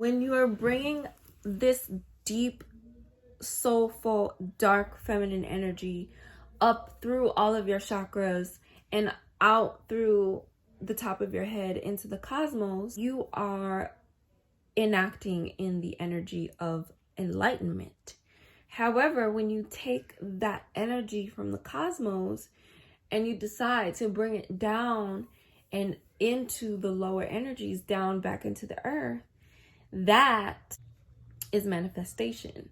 When you are bringing this deep, soulful, dark feminine energy up through all of your chakras and out through the top of your head into the cosmos, you are enacting in the energy of enlightenment. However, when you take that energy from the cosmos and you decide to bring it down and into the lower energies, down back into the earth, that is manifestation.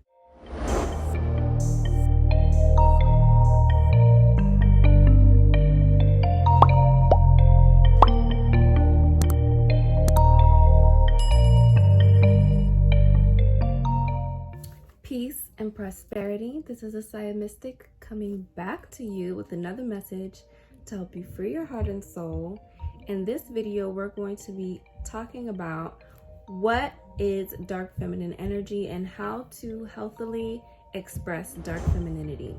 Peace and prosperity. This is ESAIA Mystic coming back to you with another message to help you free your heart and soul. In this video, we're going to be talking about what is dark feminine energy and how to healthily express dark femininity.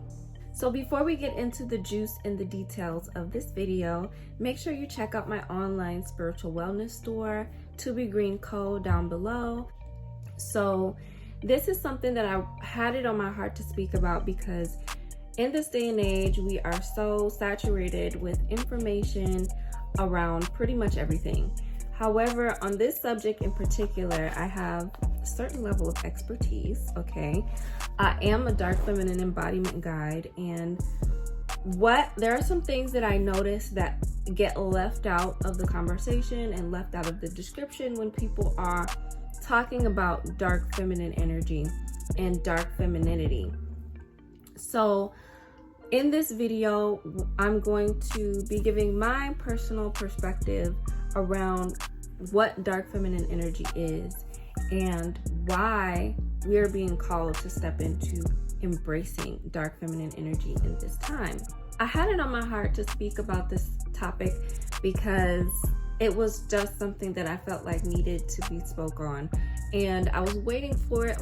So before we get into the juice and the details of this video, make sure you check out my online spiritual wellness store, To Be Green Co, down below. So this is something that I had it on my heart to speak about because in this day and age, we are so saturated with information around pretty much everything. However, on this subject in particular, I have a certain level of expertise, okay? I am a dark feminine embodiment guide, and there are some things that I notice that get left out of the conversation and left out of the description when people are talking about dark feminine energy and dark femininity. So in this video, I'm going to be giving my personal perspective around what dark feminine energy is and why we are being called to step into embracing dark feminine energy in this time. I had it on my heart to speak about this topic because it was just something that I felt like needed to be spoke on. And I was waiting for it,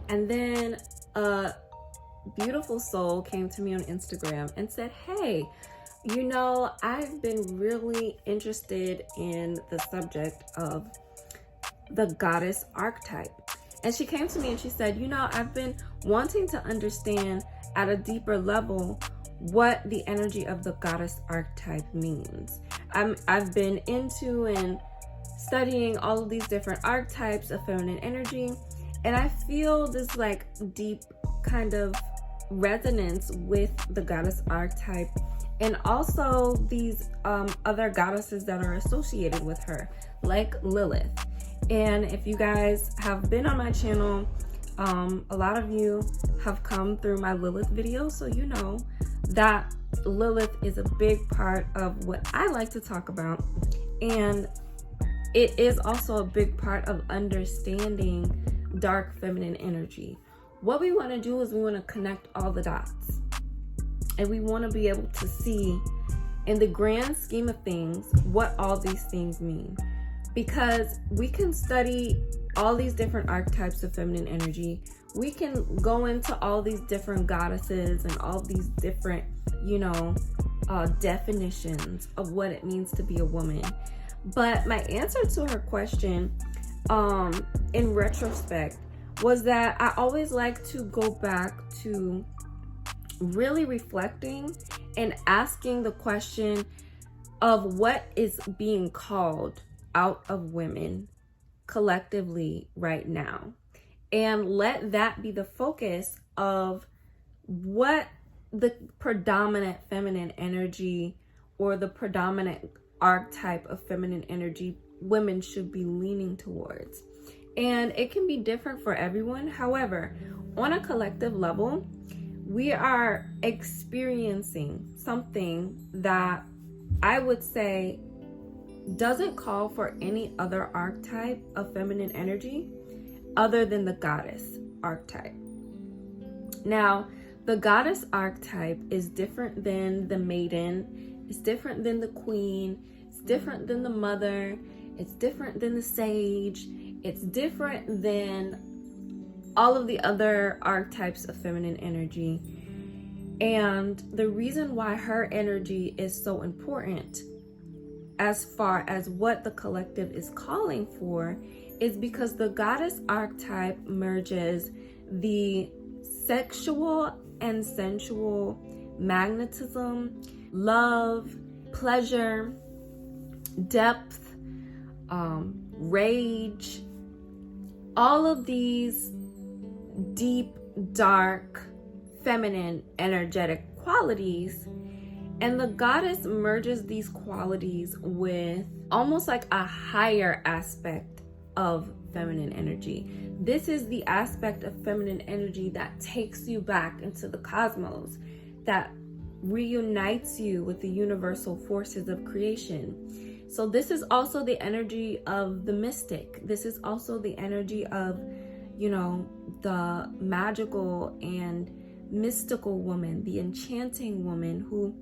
And then a beautiful soul came to me on Instagram and said, hey, you know, I've been really interested in the subject of the goddess archetype. And she came to me and she said, you know, I've been wanting to understand at a deeper level what the energy of the goddess archetype means. I've been into and studying all of these different archetypes of feminine energy, and I feel this like deep kind of resonance with the goddess archetype and also these other goddesses that are associated with her, like Lilith. And if you guys have been on my channel, a lot of you have come through my Lilith videos, so you know that Lilith is a big part of what I like to talk about, and it is also a big part of understanding dark feminine energy. What we want to do is we want to connect all the dots, and we want to be able to see in the grand scheme of things what all these things mean, because we can study all these different archetypes of feminine energy. We can go into all these different goddesses and all these different, definitions of what it means to be a woman. But my answer to her question, in retrospect, was that I always like to go back to really reflecting and asking the question of what is being called out of women collectively right now, and let that be the focus of what the predominant feminine energy or the predominant archetype of feminine energy women should be leaning towards. And it can be different for everyone. However, on a collective level, we are experiencing something that I would say doesn't call for any other archetype of feminine energy other than the goddess archetype. Now, the goddess archetype is different than the maiden, it's different than the queen, it's different than the mother, it's different than the sage, it's different than all of the other archetypes of feminine energy. And the reason why her energy is so important as far as what the collective is calling for is because the goddess archetype merges the sexual and sensual magnetism, love, pleasure, depth, rage, all of these deep, dark, feminine, energetic qualities. And the goddess merges these qualities with almost like a higher aspect of feminine energy. This is the aspect of feminine energy that takes you back into the cosmos, that reunites you with the universal forces of creation. So this is also the energy of the mystic. This is also the energy of, the magical and mystical woman, the enchanting woman who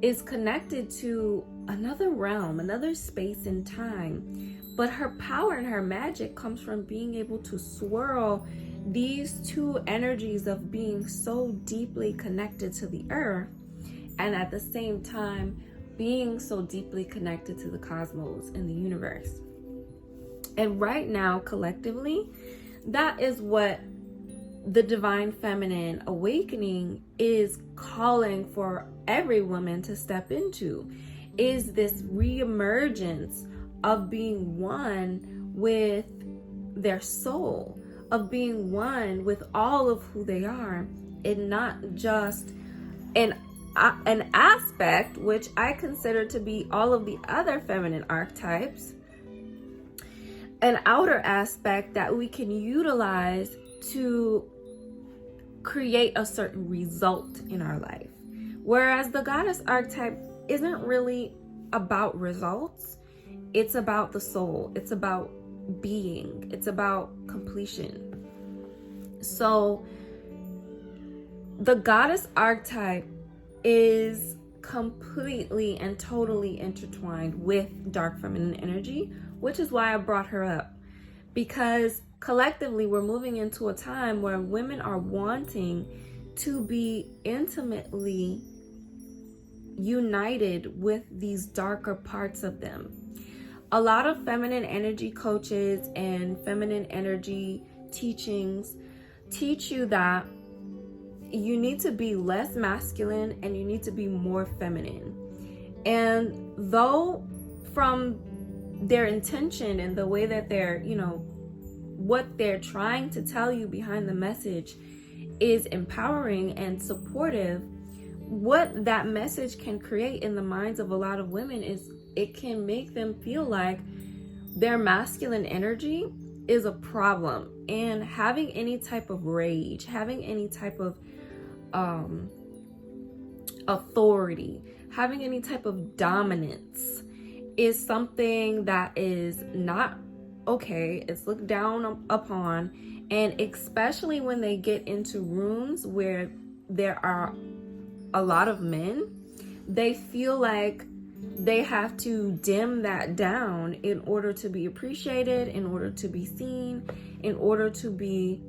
is connected to another realm, another space and time. But her power and her magic comes from being able to swirl these two energies of being so deeply connected to the earth, and at the same time being so deeply connected to the cosmos and the universe. And right now, collectively, that is what the divine feminine awakening is calling for every woman to step into, is this reemergence of being one with their soul, of being one with all of who they are, and not just an aspect, which I consider to be all of the other feminine archetypes, an outer aspect that we can utilize to create a certain result in our life. Whereas the goddess archetype isn't really about results. It's about the soul. It's about being. It's about completion. So the goddess archetype is completely and totally intertwined with dark feminine energy, which is why I brought her up. Because collectively, we're moving into a time where women are wanting to be intimately united with these darker parts of them. A lot of feminine energy coaches and feminine energy teachings teach you that you need to be less masculine and you need to be more feminine. And though from their intention and the way that they're, what they're trying to tell you behind the message is empowering and supportive, what that message can create in the minds of a lot of women is it can make them feel like their masculine energy is a problem, and having any type of rage, having any type of authority, having any type of dominance is something that is not okay. It's looked down upon, and especially when they get into rooms where there are a lot of men, they feel like they have to dim that down in order to be appreciated, in order to be seen, in order to be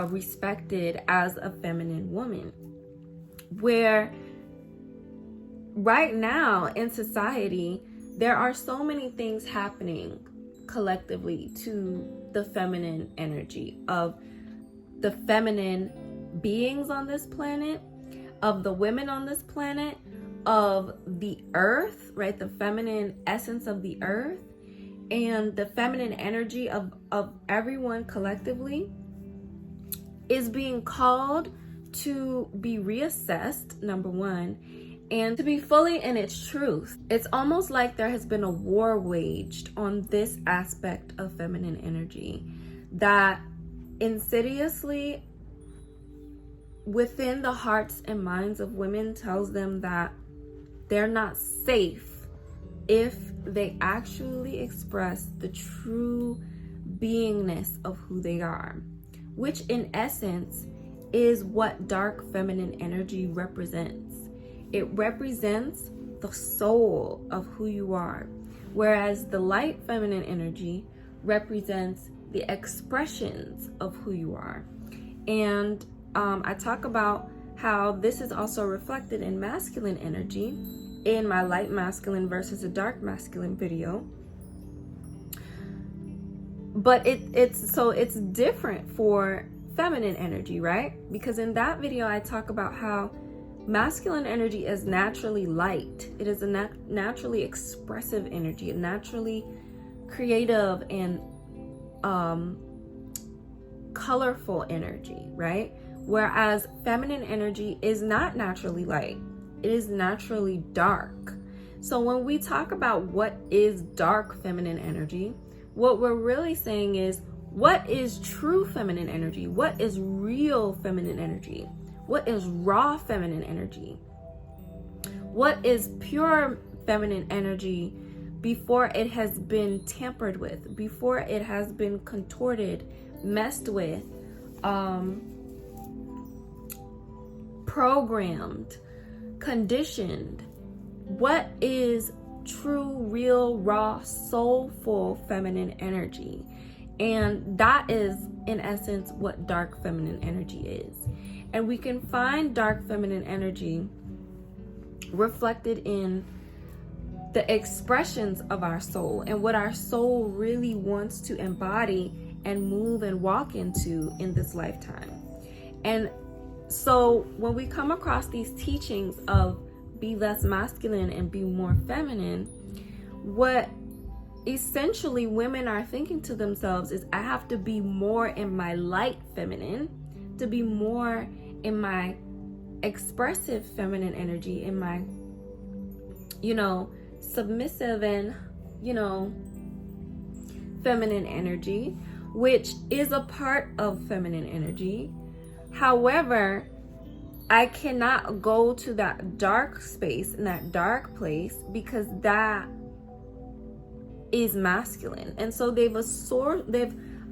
respected as a feminine woman. Where right now in society, there are so many things happening collectively to the feminine energy of the feminine beings on this planet, of the women on this planet, of the earth, right? The feminine essence of the earth and the feminine energy of everyone collectively is being called to be reassessed, number one, and to be fully in its truth. It's almost like there has been a war waged on this aspect of feminine energy that insidiously within the hearts and minds of women tells them that they're not safe if they actually express the true beingness of who they are, which in essence is what dark feminine energy represents. It represents the soul of who you are, whereas the light feminine energy represents the expressions of who you are. And I talk about how this is also reflected in masculine energy, in my light masculine versus a dark masculine video. But it's different for feminine energy, right? Because in that video I talk about how masculine energy is naturally light. It is a naturally expressive energy, a naturally creative and colorful energy, right? Whereas feminine energy is not naturally light. It is naturally dark. So when we talk about what is dark feminine energy, what we're really saying is, what is true feminine energy? What is real feminine energy? What is raw feminine energy? What is pure feminine energy before it has been tampered with, before it has been contorted, messed with, programmed, conditioned? What is true, real, raw, soulful feminine energy? And that is, in essence, what dark feminine energy is. And we can find dark feminine energy reflected in the expressions of our soul and what our soul really wants to embody and move and walk into in this lifetime. And so when we come across these teachings of be less masculine and be more feminine, what essentially women are thinking to themselves is, I have to be more in my light feminine, to be more in my expressive feminine energy, in my, submissive and, feminine energy, which is a part of feminine energy. However, I cannot go to that dark space and that dark place because that is masculine. And so they've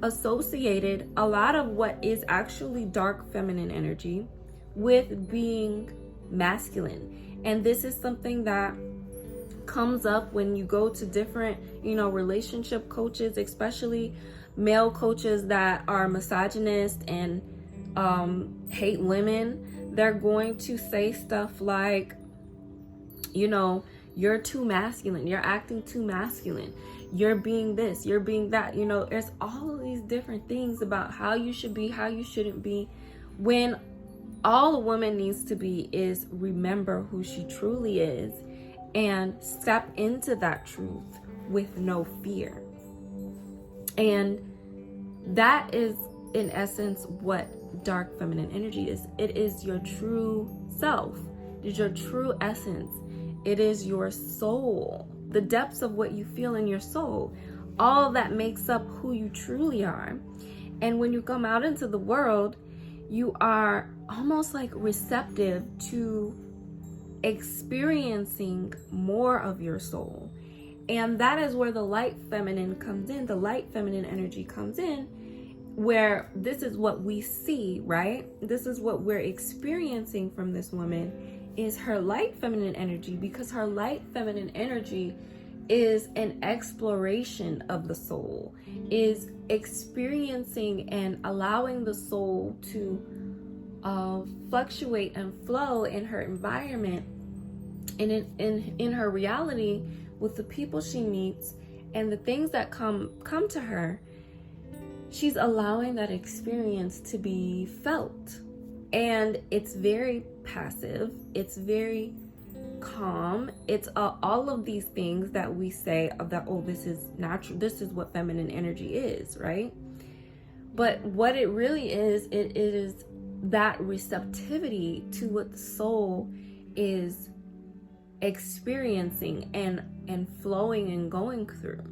associated a lot of what is actually dark feminine energy with being masculine. And this is something that comes up when you go to different, relationship coaches, especially male coaches that are misogynist and hate women. They're going to say stuff like, you're too masculine, you're acting too masculine, you're being this, you're being that. There's all of these different things about how you should be, how you shouldn't be, when all a woman needs to be is remember who she truly is and step into that truth with no fear. And that is, in essence, what dark feminine energy is. It is your true self. It is your true essence. It is your soul, the depths of what you feel in your soul. All of that makes up who you truly are. And when you come out into the world, you are almost like receptive to experiencing more of your soul. And that is where the light feminine comes in. The light feminine energy comes in, where this is what we see, right? This is what we're experiencing from this woman, is her light feminine energy, because her light feminine energy is an exploration of the soul, is experiencing and allowing the soul to fluctuate and flow in her environment and in her reality with the people she meets and the things that come to her. She's allowing that experience to be felt. And it's very passive. It's very calm. It's all of these things that we say that, this is natural. This is what feminine energy is, right? But what it really is, it is that receptivity to what the soul is experiencing and flowing and going through.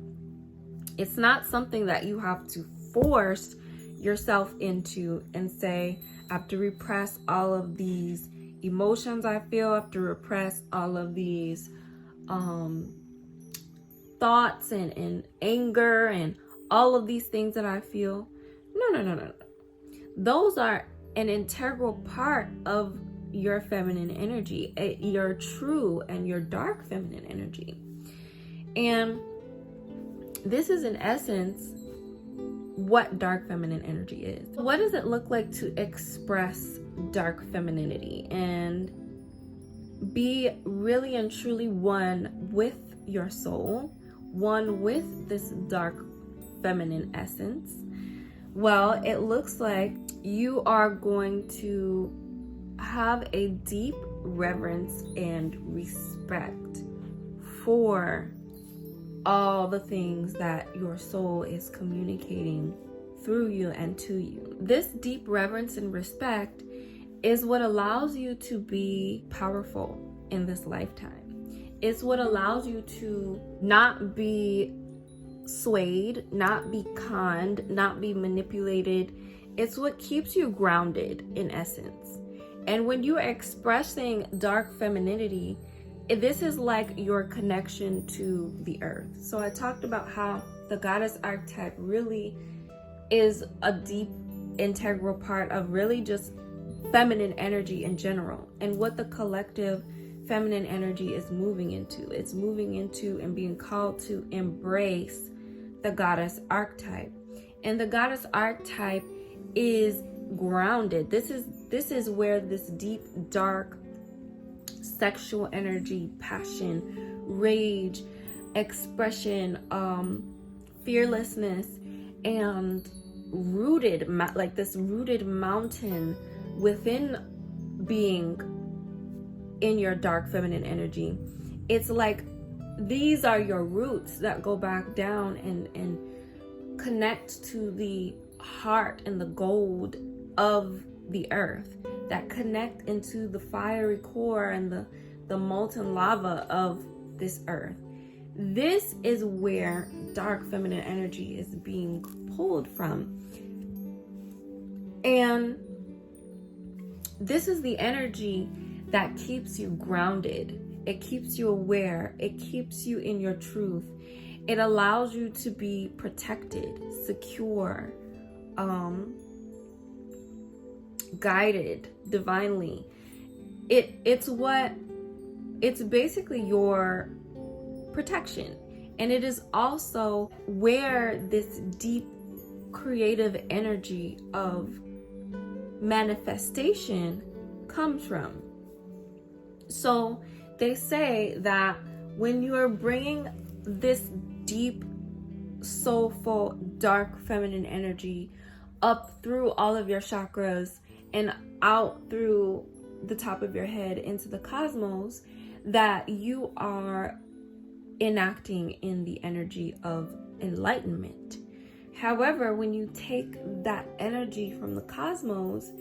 It's not something that you have to force yourself into and say, I have to repress all of these emotions I feel, I have to repress all of these thoughts and anger and all of these things that I feel. No. Those are an integral part of your feminine energy, your true and your dark feminine energy. And this is, in essence, what dark feminine energy is. What does it look like to express dark femininity? And be really and truly one with your soul, one with this dark feminine essence, well, it looks like you are going to have a deep reverence and respect for all the things that your soul is communicating through you and to you. This deep reverence and respect is what allows you to be powerful in this lifetime. It's what allows you to not be swayed, not be conned, not be manipulated. It's what keeps you grounded in essence. And when you are expressing dark femininity, this is like your connection to the earth. So I talked about how the goddess archetype really is a deep integral part of really just feminine energy in general, and what the collective feminine energy is moving into. It's moving into and being called to embrace the goddess archetype. And the goddess archetype is grounded. This is where this deep, dark, sexual energy, passion, rage, expression, fearlessness, and rooted, like this rooted mountain within being in your dark feminine energy. It's like these are your roots that go back down and connect to the heart and the gold of the earth, that connect into the fiery core and the molten lava of this earth. This is where dark feminine energy is being pulled from. And this is the energy that keeps you grounded. It keeps you aware. It keeps you in your truth. It allows you to be protected, secure, guided divinely. It's basically your protection. And it is also where this deep creative energy of manifestation comes from. So they say that when you are bringing this deep, soulful, dark feminine energy up through all of your chakras and out through the top of your head into the cosmos, that you are enacting in the energy of enlightenment. However, when you take that energy from the cosmos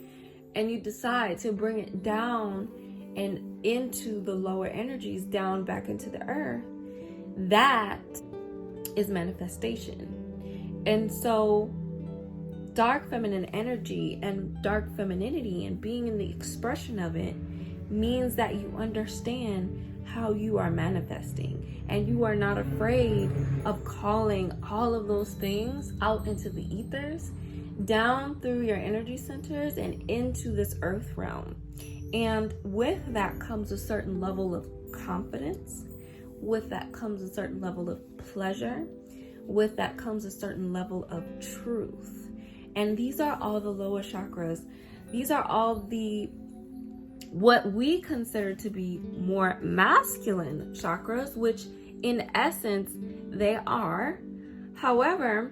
and you decide to bring it down and into the lower energies, down back into the earth, that is manifestation. And so dark feminine energy and dark femininity and being in the expression of it means that you understand how you are manifesting, and you are not afraid of calling all of those things out into the ethers, down through your energy centers and into this earth realm. And with that comes a certain level of confidence. With that comes a certain level of pleasure. With that comes a certain level of truth. And these are all the lower chakras. These are all the what we consider to be more masculine chakras, which in essence they are. However,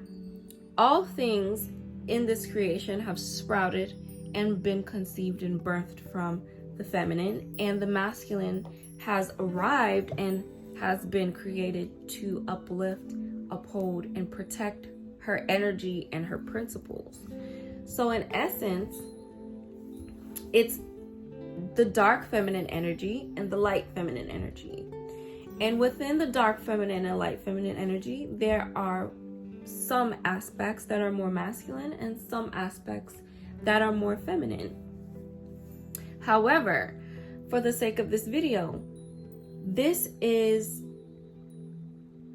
all things in this creation have sprouted and been conceived and birthed from the feminine, and the masculine has arrived and has been created to uplift, uphold, and protect her energy and her principles. So in essence, it's the dark feminine energy and the light feminine energy. And within the dark feminine and light feminine energy, there are some aspects that are more masculine and some aspects that are more feminine. However, for the sake of this video, this is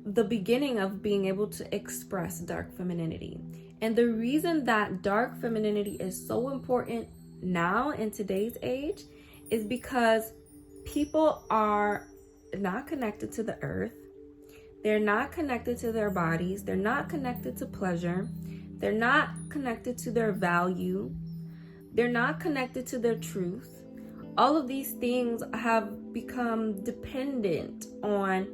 the beginning of being able to express dark femininity. And the reason that dark femininity is so important now in today's age is because people are not connected to the earth. They're not connected to their bodies. They're not connected to pleasure. They're not connected to their value. They're not connected to their truth. all of these things have become dependent on,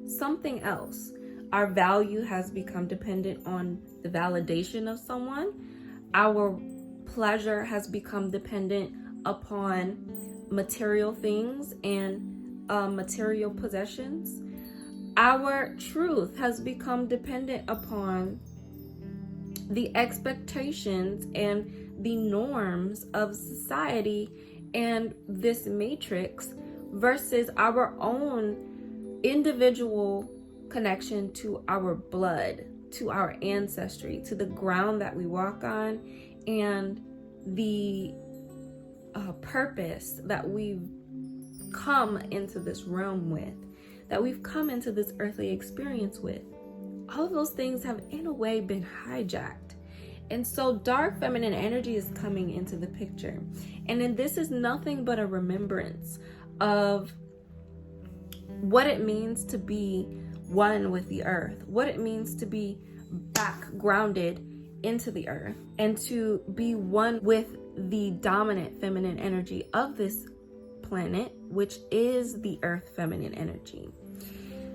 something else. Our value has become dependent on the validation of someone. Our pleasure has become dependent upon material things and material possessions. Our truth has become dependent upon the expectations and the norms of society and this matrix versus our own individual connection to our blood, to our ancestry, to the ground that we walk on, and the purpose that we've come into this realm with, that we've come into this earthly experience with. All of those things have in a way been hijacked. And so dark feminine energy is coming into the picture. And then this is nothing but a remembrance of what it means to be one with the earth, what it means to be back grounded into the earth, and to be one with the dominant feminine energy of this planet, which is the earth feminine energy.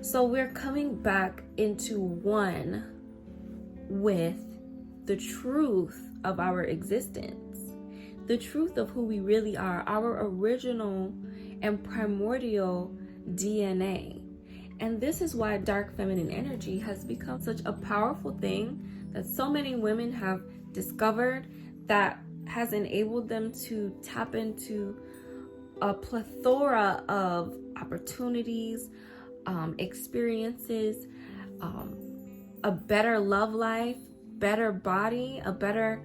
So we're coming back into one with the truth of our existence, the truth of who we really are, our original and primordial DNA. And this is why dark feminine energy has become such a powerful thing that so many women have discovered, that has enabled them to tap into a plethora of opportunities, experiences, a better love life, better body, a better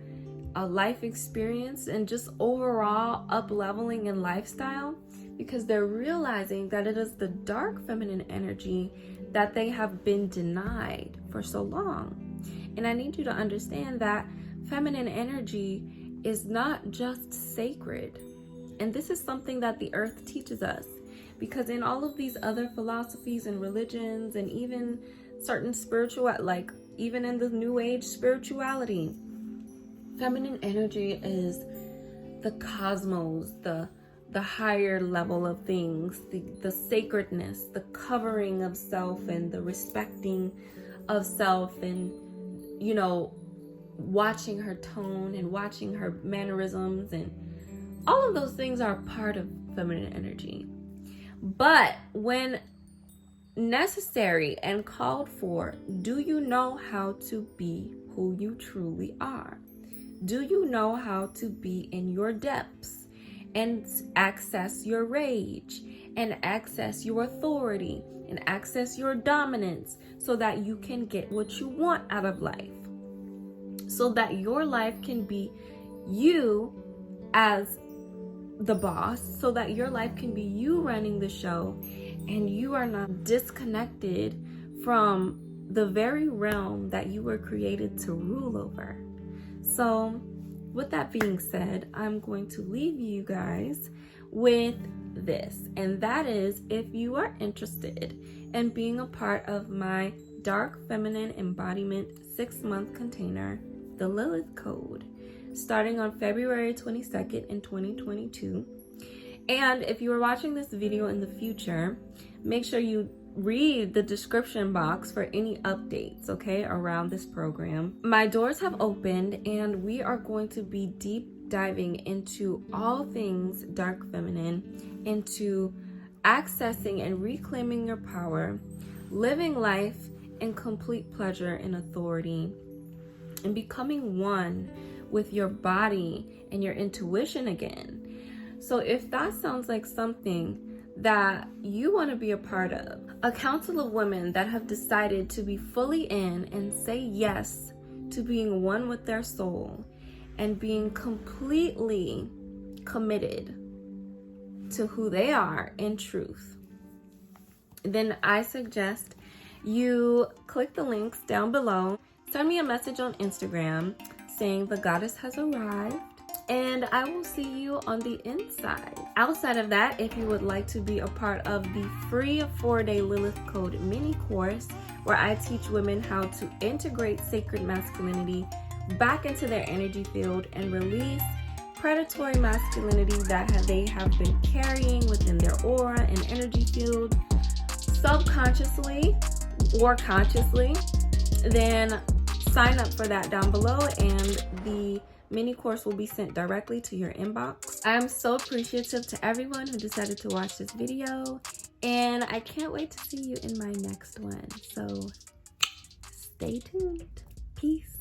life experience, and just overall up leveling in lifestyle, because they're realizing that it is the dark feminine energy that they have been denied for so long. And I need you to understand that feminine energy is not just sacred. And this is something that the earth teaches us, because in all of these other philosophies and religions, and even certain spiritual, like even in the new age spirituality, feminine energy is the cosmos, the higher level of things, the sacredness, the covering of self, and the respecting of self, and watching her tone and watching her mannerisms, and all of those things are part of feminine energy. But when necessary and called for, do you know how to be who you truly are? Do you know how to be in your depths and access your rage, and access your authority, and access your dominance, so that you can get what you want out of life, so that your life can be you as the boss, so that your life can be you running the show, and you are not disconnected from the very realm that you were created to rule over. So with that being said, I'm going to leave you guys with this, and that is, if you are interested in being a part of my Dark Feminine Embodiment 6-month container, the Lilith Code, starting on February 22nd in 2022. And if you are watching this video in the future, make sure you read the description box for any updates, okay, around this program. My doors have opened, and we are going to be deep diving into all things dark feminine, into accessing and reclaiming your power, living life in complete pleasure and authority, and becoming one with your body and your intuition again. So if that sounds like something that you want to be a part of, a council of women that have decided to be fully in and say yes to being one with their soul and being completely committed to who they are in truth, then I suggest you click the links down below, send me a message on Instagram saying the goddess has arrived, and I will see you on the inside. Outside of that, if you would like to be a part of the free 4-day Lilith Code mini course, where I teach women how to integrate sacred masculinity back into their energy field and release predatory masculinity that they have been carrying within their aura and energy field, subconsciously or consciously, then sign up for that down below, and the mini course will be sent directly to your inbox. I am so appreciative to everyone who decided to watch this video, and I can't wait to see you in my next one. So stay tuned. Peace.